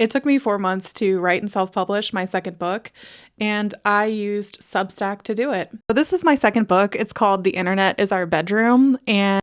It took me 4 months to write and self-publish my second book, and I used Substack to do it. So this is my second book. It's called The Internet is Our Bedroom, and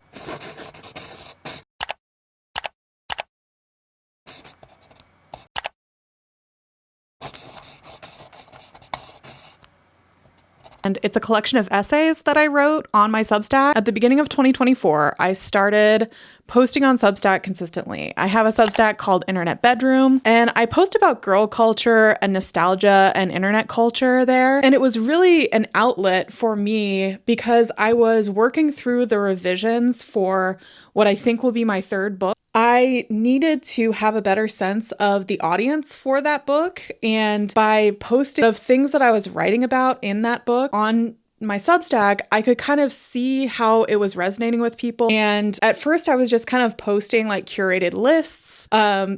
it's a collection of essays that I wrote on my Substack. At the beginning of 2024, I started posting on Substack consistently. I have a Substack called Internet Bedroom, and I post about girl culture and nostalgia and internet culture there. And it was really an outlet for me because I was working through the revisions for what I think will be my third book. I needed to have a better sense of the audience for that book, and by posting of things that I was writing about in that book on my Substack, I could kind of see how it was resonating with people. And at first I was just kind of posting like curated lists.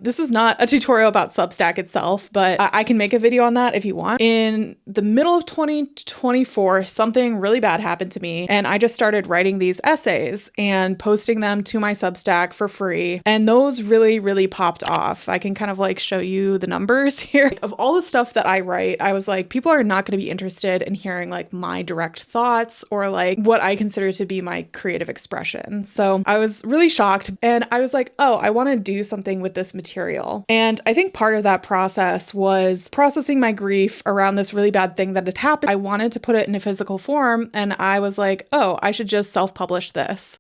This is not a tutorial about Substack itself, but I can make a video on that if you want. In the middle of 2024, something really bad happened to me, and I just started writing these essays and posting them to my Substack for free. And those really, really popped off. I can kind of like show you the numbers here. Of all the stuff that I write, I was like, people are not going to be interested in hearing like my direct thoughts or like what I consider to be my creative expression. So I was really shocked, and I was like, oh, I want to do something with this material. And I think part of that process was processing my grief around this really bad thing that had happened. I wanted to put it in a physical form, and I was like, oh, I should just self-publish this.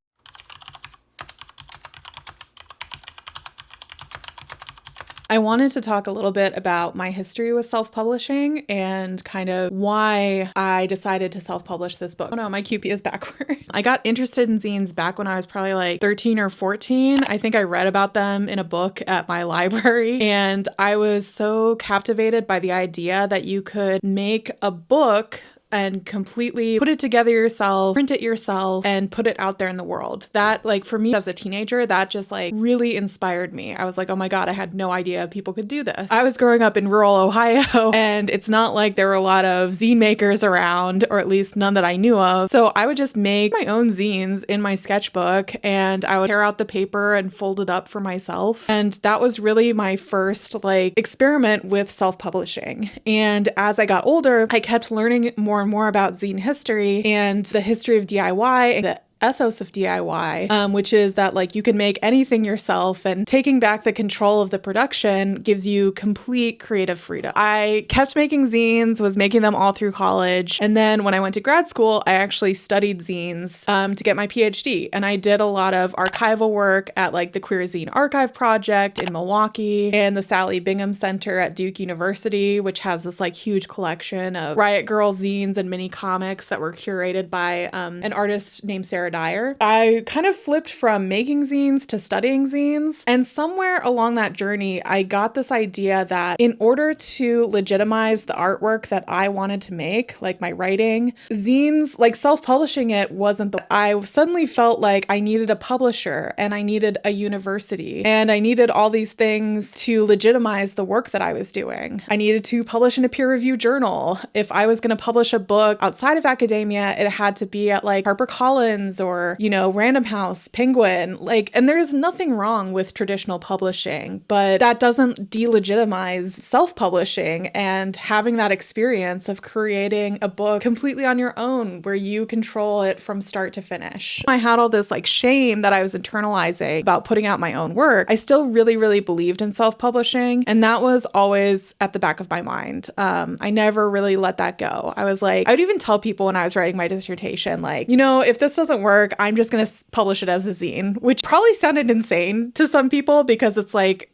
I wanted to talk a little bit about my history with self-publishing and kind of why I decided to self-publish this book. Oh no, my QP is backward. I got interested in zines back when I was probably like 13 or 14. I think I read about them in a book at my library, and I was so captivated by the idea that you could make a book and completely put it together yourself, print it yourself, and put it out there in the world. That, like, for me as a teenager, that just like really inspired me. I was like, oh my God, I had no idea people could do this. I was growing up in rural Ohio, and it's not like there were a lot of zine makers around, or at least none that I knew of. So I would just make my own zines in my sketchbook, and I would tear out the paper and fold it up for myself. And that was really my first like experiment with self-publishing. And as I got older, I kept learning more and more about zine history and the history of DIY and the ethos of DIY, which is that like you can make anything yourself, and taking back the control of the production gives you complete creative freedom. I kept making zines, was making them all through college. And then when I went to grad school, I actually studied zines to get my PhD. And I did a lot of archival work at like the Queer Zine Archive Project in Milwaukee and the Sally Bingham Center at Duke University, which has this like huge collection of Riot Girl zines and mini comics that were curated by an artist named Sarah Dyer. I kind of flipped from making zines to studying zines, and somewhere along that journey, I got this idea that in order to legitimize the artwork that I wanted to make, like my writing, zines, like self-publishing it wasn't I suddenly felt like I needed a publisher, and I needed a university, and I needed all these things to legitimize the work that I was doing. I needed to publish in a peer-reviewed journal. If I was going to publish a book outside of academia, it had to be at like HarperCollins or, you know, Random House, Penguin, like, and there's nothing wrong with traditional publishing, but that doesn't delegitimize self-publishing and having that experience of creating a book completely on your own where you control it from start to finish. I had all this like shame that I was internalizing about putting out my own work. I still really, really believed in self-publishing, and that was always at the back of my mind. I never really let that go. I was like, I would even tell people when I was writing my dissertation, like, you know, if this doesn't work, I'm just going to publish it as a zine, which probably sounded insane to some people because it's like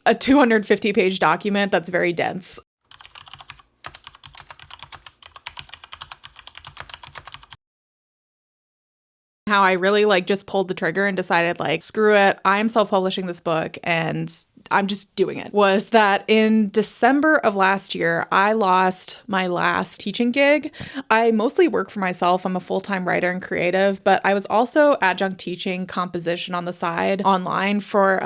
a 250-page document that's very dense. How I really like just pulled the trigger and decided like, screw it, I'm self-publishing this book and I'm just doing it, was that in December of last year, I lost my last teaching gig. I mostly work for myself. I'm a full-time writer and creative, but I was also adjunct teaching composition on the side online for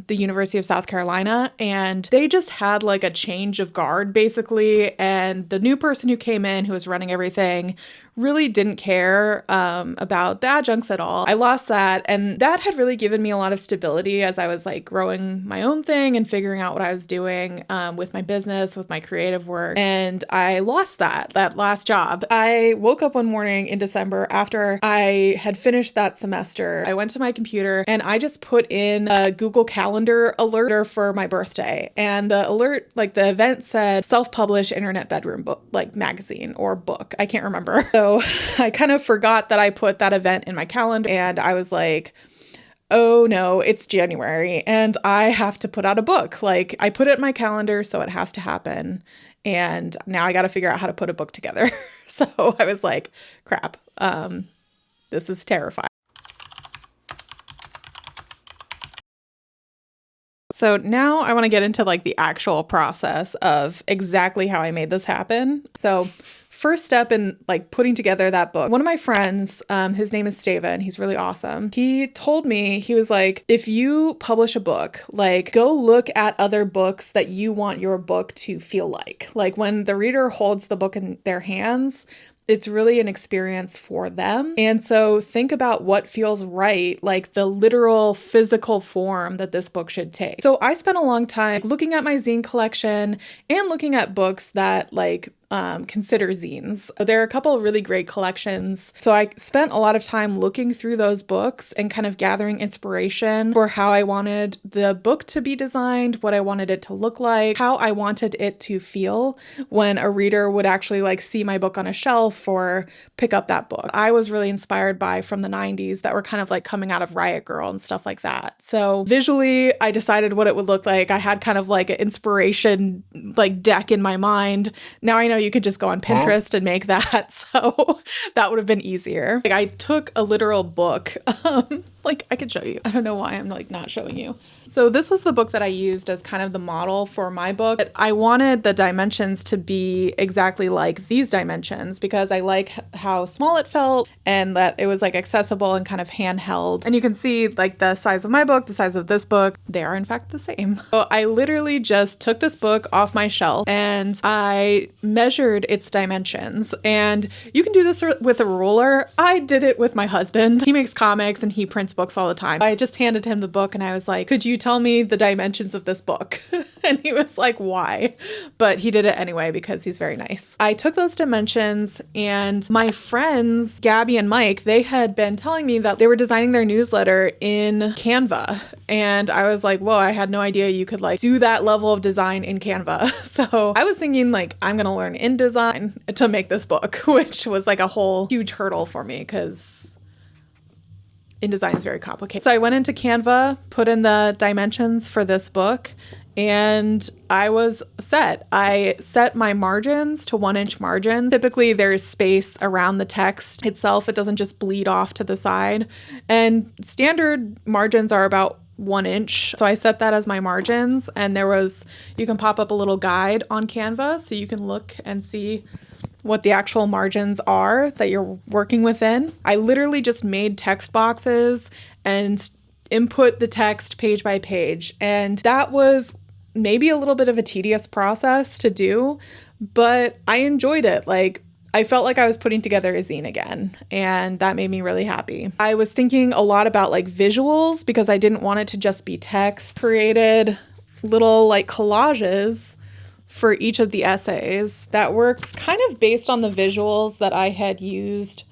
the University of South Carolina. And they just had like a change of guard basically. And the new person who came in, who was running everything, really didn't care about the adjuncts at all. I lost that, and that had really given me a lot of stability as I was like growing my own thing and figuring out what I was doing with my business, with my creative work. And I lost that last job. I woke up one morning in December after I had finished that semester. I went to my computer and I just put in a Google Calendar alert for my birthday. And the alert, like the event said self-published internet bedroom book, like magazine or book. I can't remember. So I kind of forgot that I put that event in my calendar, and I was like, oh no, it's January and I have to put out a book. Like I put it in my calendar, so it has to happen. And now I got to figure out how to put a book together. So I was like, crap, this is terrifying. So now I want to get into like the actual process of exactly how I made this happen. So first step in like putting together that book, one of my friends, his name is Steven, he's really awesome. He told me, he was like, if you publish a book, like go look at other books that you want your book to feel like. Like when the reader holds the book in their hands, it's really an experience for them. And so think about what feels right, like the literal physical form that this book should take. So I spent a long time looking at my zine collection and looking at books that like consider zines. There are a couple of really great collections. So I spent a lot of time looking through those books and kind of gathering inspiration for how I wanted the book to be designed, what I wanted it to look like, how I wanted it to feel when a reader would actually like see my book on a shelf or pick up that book. I was really inspired by from the 90s that were kind of like coming out of Riot Girl and stuff like that. So visually, I decided what it would look like. I had kind of like an inspiration like deck in my mind. Now I know you could just go on Pinterest and make that. So that would have been easier. Like I took a literal book. Like I could show you. I don't know why I'm like not showing you. So this was the book that I used as kind of the model for my book. I wanted the dimensions to be exactly like these dimensions because I like how small it felt and that it was like accessible and kind of handheld. And you can see like the size of my book, the size of this book, they are in fact the same. So I literally just took this book off my shelf and I measured its dimensions. And you can do this with a ruler. I did it with my husband. He makes comics and he prints books all the time. I just handed him the book and I was like, could you tell me the dimensions of this book? And he was like, why? But he did it anyway because he's very nice. I took those dimensions and my friends, Gabby and Mike, they had been telling me that they were designing their newsletter in Canva. And I was like, whoa, I had no idea you could like do that level of design in Canva. So I was thinking like, I'm going to learn InDesign to make this book, which was like a whole huge hurdle for me because InDesign is very complicated. So I went into Canva, put in the dimensions for this book, and I was set. I set my margins to 1-inch margins. Typically there's space around the text itself. It doesn't just bleed off to the side. And standard margins are about 1 inch. So I set that as my margins. And you can pop up a little guide on Canva so you can look and see what the actual margins are that you're working within. I literally just made text boxes and input the text page by page. And that was maybe a little bit of a tedious process to do, but I enjoyed it. Like I felt like I was putting together a zine again, and that made me really happy. I was thinking a lot about like visuals because I didn't want it to just be text. Created little like collages for each of the essays that were kind of based on the visuals that I had used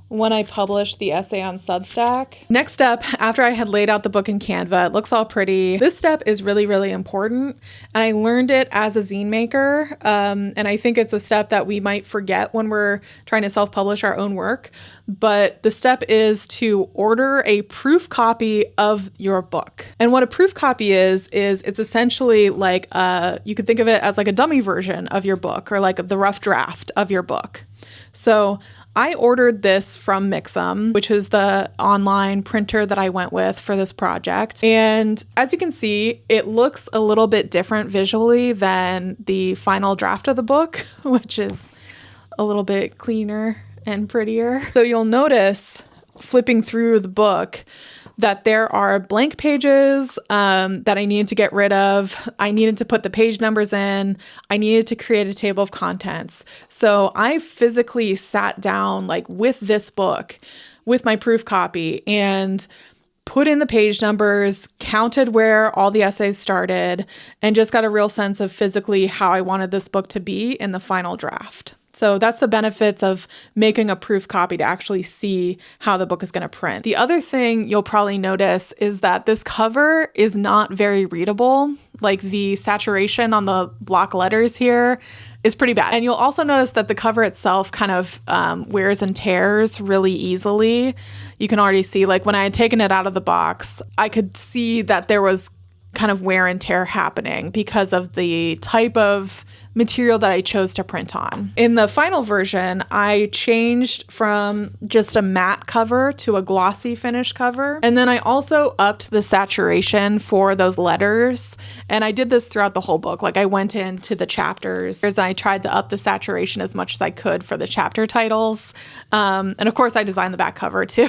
when I published the essay on Substack. Next step, after I had laid out the book in Canva, it looks all pretty. This step is really, really important. And I learned it as a zine maker. And I think it's a step that we might forget when we're trying to self-publish our own work. But the step is to order a proof copy of your book. And what a proof copy is it's essentially like, you could think of it as like a dummy version of your book or like the rough draft of your book. So I ordered this from Mixum, which is the online printer that I went with for this project. And as you can see, it looks a little bit different visually than the final draft of the book, which is a little bit cleaner and prettier. So you'll notice flipping through the book that there are blank pages that I needed to get rid of. I needed to put the page numbers in. I needed to create a table of contents. So I physically sat down like with this book, with my proof copy, and put in the page numbers, counted where all the essays started, and just got a real sense of physically how I wanted this book to be in the final draft. So that's the benefits of making a proof copy, to actually see how the book is going to print. The other thing you'll probably notice is that this cover is not very readable. Like the saturation on the block letters here is pretty bad. And you'll also notice that the cover itself kind of wears and tears really easily. You can already see, like when I had taken it out of the box, I could see that there was kind of wear and tear happening because of the type of material that I chose to print on. In the final version, I changed from just a matte cover to a glossy finish cover. And then I also upped the saturation for those letters. And I did this throughout the whole book. Like I went into the chapters and I tried to up the saturation as much as I could for the chapter titles. And of course I designed the back cover too.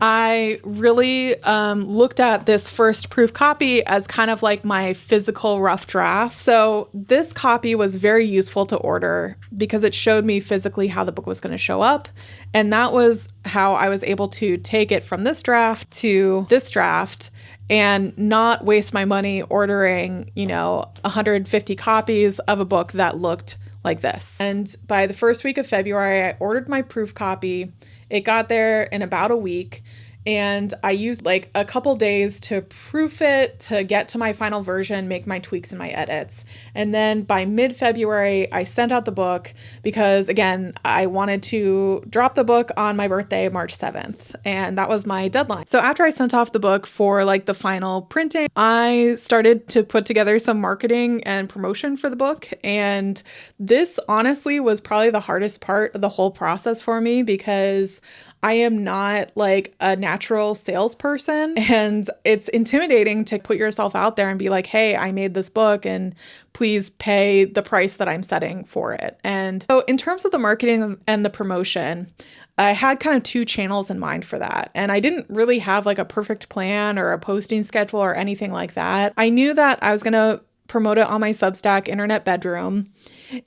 I really looked at this first proof copy as kind of like my physical rough draft. So this copy was very useful to order because it showed me physically how the book was going to show up. And that was how I was able to take it from this draft to this draft and not waste my money ordering, 150 copies of a book that looked like this. And by the first week of February, I ordered my proof copy. It got there in about a week. And I used like a couple days to proof it, to get to my final version, make my tweaks and my edits. And then by mid-February, I sent out the book because, again, I wanted to drop the book on my birthday, March 7th. And that was my deadline. So after I sent off the book for like the final printing, I started to put together some marketing and promotion for the book. And this honestly was probably the hardest part of the whole process for me because I am not like a natural salesperson, and it's intimidating to put yourself out there and be like, hey, I made this book and please pay the price that I'm setting for it. And so in terms of the marketing and the promotion, I had kind of two channels in mind for that. And I didn't really have like a perfect plan or a posting schedule or anything like that. I knew that I was going to promote it on my Substack Internet Bedroom.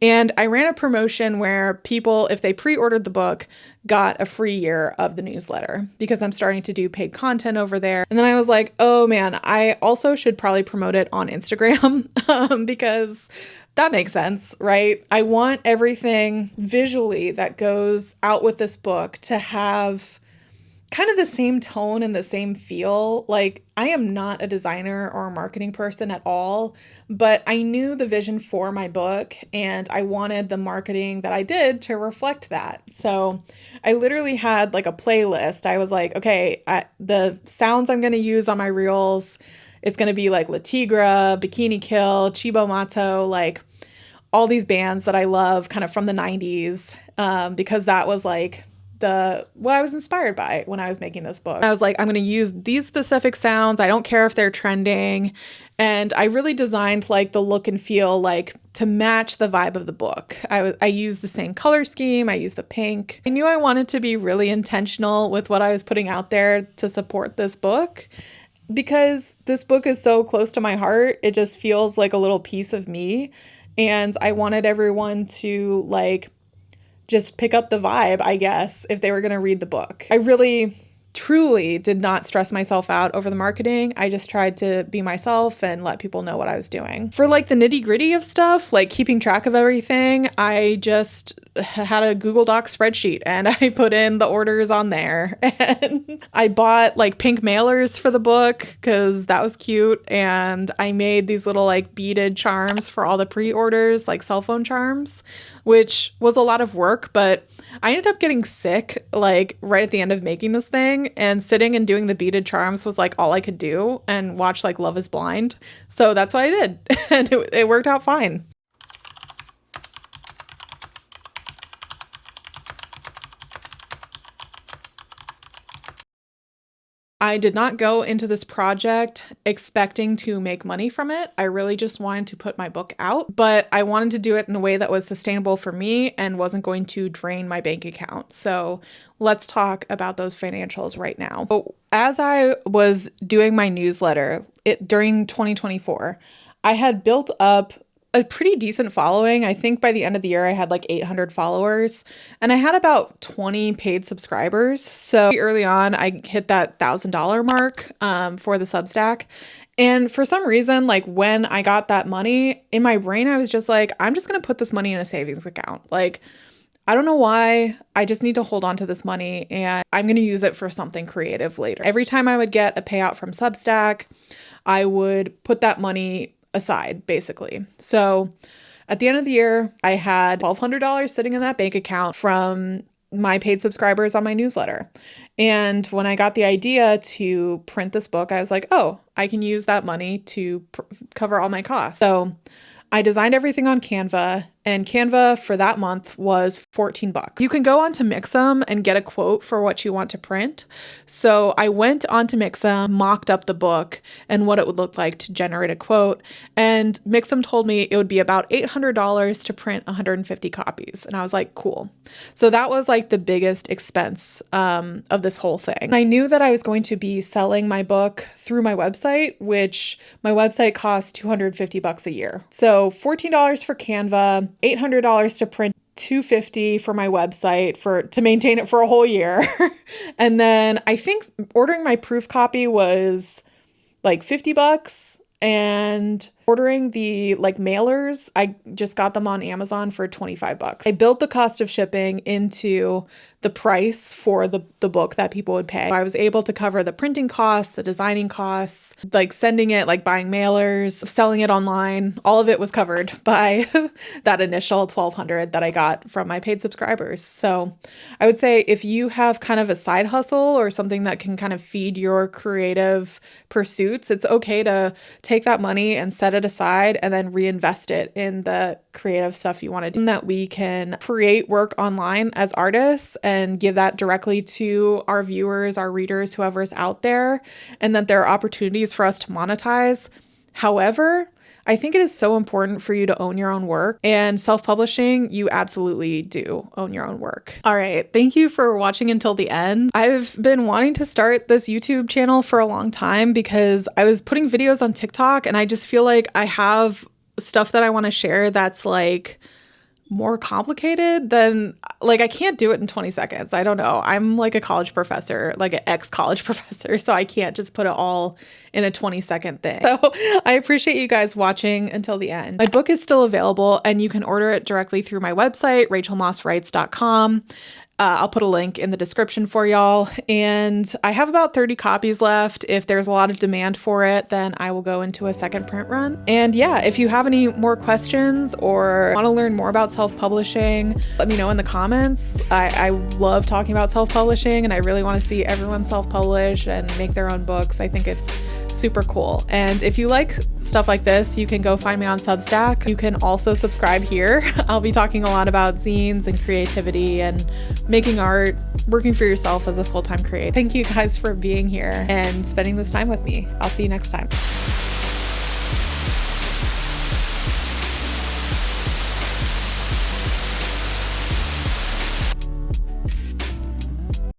And I ran a promotion where people, if they pre-ordered the book, got a free year of the newsletter because I'm starting to do paid content over there. And then I was like, oh man, I also should probably promote it on Instagram because that makes sense, right? I want everything visually that goes out with this book to have kind of the same tone and the same feel. Like I am not a designer or a marketing person at all, but I knew the vision for my book and I wanted the marketing that I did to reflect that. So I literally had like a playlist. I was like, okay, the sounds I'm going to use on my reels, it's going to be like La Tigra, Bikini Kill, Chibo Mato, like all these bands that I love kind of from the 90s, because that was like what I was inspired by when I was making this book. I was like, I'm going to use these specific sounds. I don't care if they're trending. And I really designed like the look and feel like to match the vibe of the book. I used the same color scheme. I used the pink. I knew I wanted to be really intentional with what I was putting out there to support this book because this book is so close to my heart. It just feels like a little piece of me. And I wanted everyone to like just pick up the vibe, I guess, if they were going to read the book. I really, truly did not stress myself out over the marketing. I just tried to be myself and let people know what I was doing. For like the nitty gritty of stuff, like keeping track of everything, I just had a Google Docs spreadsheet and I put in the orders on there. And I bought like pink mailers for the book because that was cute. And I made these little like beaded charms for all the pre-orders, like cell phone charms, which was a lot of work, but I ended up getting sick like right at the end of making this thing, and sitting and doing the beaded charms was like all I could do and watch like Love is Blind. So that's what I did. And it worked out fine. I did not go into this project expecting to make money from it. I really just wanted to put my book out, but I wanted to do it in a way that was sustainable for me and wasn't going to drain my bank account. So let's talk about those financials right now. So as I was doing my newsletter during 2024, I had built up a pretty decent following. I think by the end of the year, I had like 800 followers and I had about 20 paid subscribers. So early on, I hit that $1,000 mark for the Substack. And for some reason, like when I got that money in my brain, I was just like, I'm just going to put this money in a savings account. Like, I don't know why. I just need to hold on to this money and I'm going to use it for something creative later. Every time I would get a payout from Substack, I would put that money aside, basically. So at the end of the year, I had $1,200 sitting in that bank account from my paid subscribers on my newsletter. And when I got the idea to print this book, I was like, oh, I can use that money to cover all my costs. So I designed everything on Canva, and Canva for that month was $14. You can go onto Mixam and get a quote for what you want to print. So I went onto Mixam, mocked up the book and what it would look like to generate a quote. And Mixam told me it would be about $800 to print 150 copies. And I was like, cool. So that was like the biggest expense of this whole thing. And I knew that I was going to be selling my book through my website, which my website costs $250 a year. So $14 for Canva, $800 to print, $250 for my website to maintain it for a whole year. And then I think ordering my proof copy was like $50, and ordering the like mailers, I just got them on Amazon for $25. I built the cost of shipping into the price for the book that people would pay. I was able to cover the printing costs, the designing costs, like sending it, like buying mailers, selling it online. All of it was covered by that initial $1,200 that I got from my paid subscribers. So I would say if you have kind of a side hustle or something that can kind of feed your creative pursuits, it's okay to take that money and set it aside and then reinvest it in the creative stuff you want to do, that we can create work online as artists and give that directly to our viewers, our readers, whoever's out there, and that there are opportunities for us to monetize. However, I think it is so important for you to own your own work, and self-publishing, you absolutely do own your own work. All right. Thank you for watching until the end. I've been wanting to start this YouTube channel for a long time because I was putting videos on TikTok and I just feel like I have stuff that I want to share that's like more complicated than, like, I can't do it in 20 seconds. I don't know. I'm like a college professor, like an ex-college professor, so I can't just put it all in a 20-second thing. So I appreciate you guys watching until the end. My book is still available and you can order it directly through my website, rachelmosswrites.com. I'll put a link in the description for y'all. And I have about 30 copies left. If there's a lot of demand for it, then I will go into a second print run. And yeah, if you have any more questions or want to learn more about self-publishing, let me know in the comments. I love talking about self-publishing and I really want to see everyone self-publish and make their own books. I think it's super cool. And if you like stuff like this, you can go find me on Substack. You can also subscribe here. I'll be talking a lot about zines and creativity and making art, working for yourself as a full-time creator. Thank you guys for being here and spending this time with me. I'll see you next time.